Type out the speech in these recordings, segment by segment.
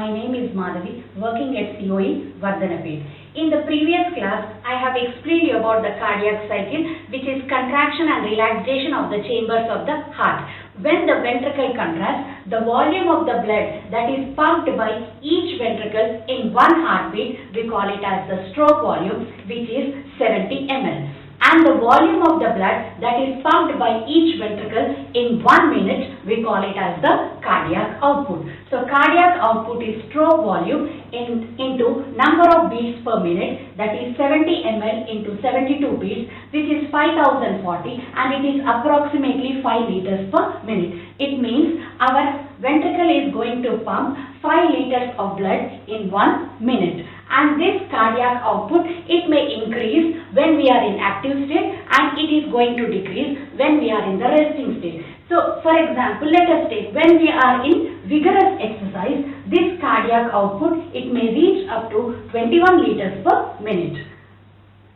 My name is Madhavi, working at COE, Vardhanapet. In the previous class, I have explained you about the cardiac cycle, which is contraction and relaxation of the chambers of the heart. When the ventricle contracts, the volume of the blood that is pumped by each ventricle in one heartbeat, we call it as the stroke volume, which is 70 ml. And the volume of the blood that is pumped by each ventricle in 1 minute, we call it as the cardiac output. So cardiac output is stroke volume into number of beats per minute, that is 70 ml into 72 beats, which is 5040, and it is approximately 5 liters per minute. It means our ventricle is going to pump 5 liters of blood in 1 minute. And this cardiac output, it may increase when we are in active state and it is going to decrease when we are in the resting state. So, for example, let us take when we are in vigorous exercise, this cardiac output, it may reach up to 21 liters per minute.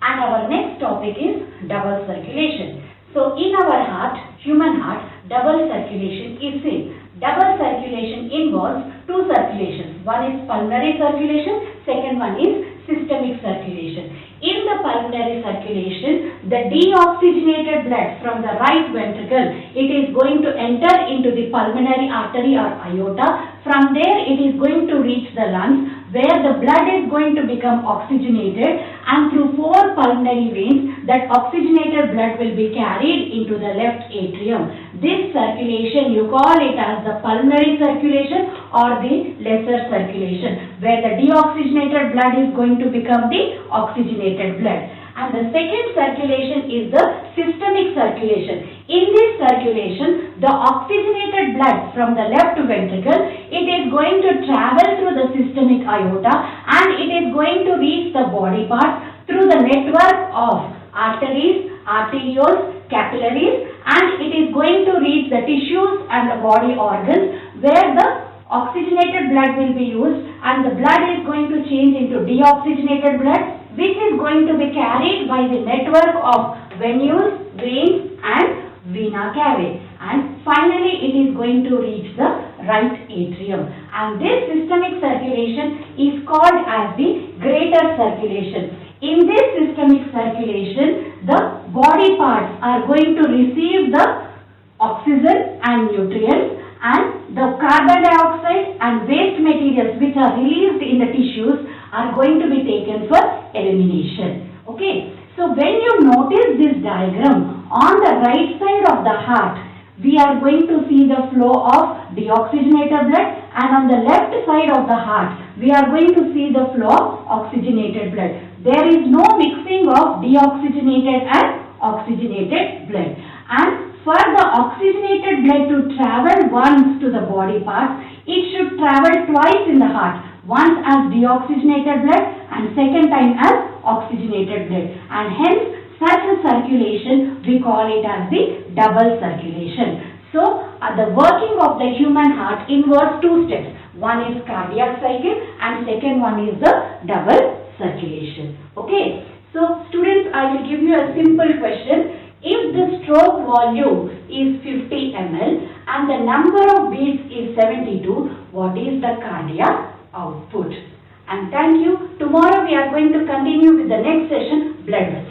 And our next topic is double circulation. So, in our heart, human heart, double circulation is seen. Double circulation involves two circulations. One is pulmonary circulation, second one is systemic circulation. In the pulmonary circulation, the deoxygenated blood from the right ventricle, it is going to enter into the pulmonary artery or aorta. From there, it is going to reach the lungs, where the blood is going to become oxygenated, and through 4 pulmonary veins, that oxygenated blood will be carried into the left atrium. This circulation, you call it as the pulmonary circulation or the lesser circulation, where the deoxygenated blood is going to become the oxygenated blood. And the second circulation is the systemic circulation. In this circulation, the oxygenated blood from the left ventricle, it is going to travel through the systemic aorta and it is going to reach the body parts through the network of arteries, arterioles, capillaries, and it is going to reach the tissues and the body organs, where the oxygenated blood will be used and the blood is going to change into deoxygenated blood, which is going to be carried by the network of venules, veins and vena cava, and finally it is going to reach the right atrium. And this systemic circulation is called as the greater circulation. In this systemic circulation, the body parts are going to receive the oxygen and nutrients, and the carbon dioxide and waste materials which are released in the tissues are going to be taken for elimination. Okay, so when you notice this diagram, on the right side of the heart, we are going to see the flow of deoxygenated blood, and on the left side of the heart, we are going to see the flow of oxygenated blood. There is no mixing of deoxygenated and oxygenated blood. And for the oxygenated blood to travel once to the body parts, it should travel twice in the heart. Once as deoxygenated blood and second time as oxygenated blood. And hence, such a circulation, we call it as the double circulation. So, the working of the human heart involves 2 steps. One is cardiac cycle and second one is the double circulation. Okay. So, students, I will give you a simple question. If the stroke volume is 50 ml and the number of beats is 72, what is the cardiac output? And thank you. Tomorrow we are going to continue with the next session, blood vessels.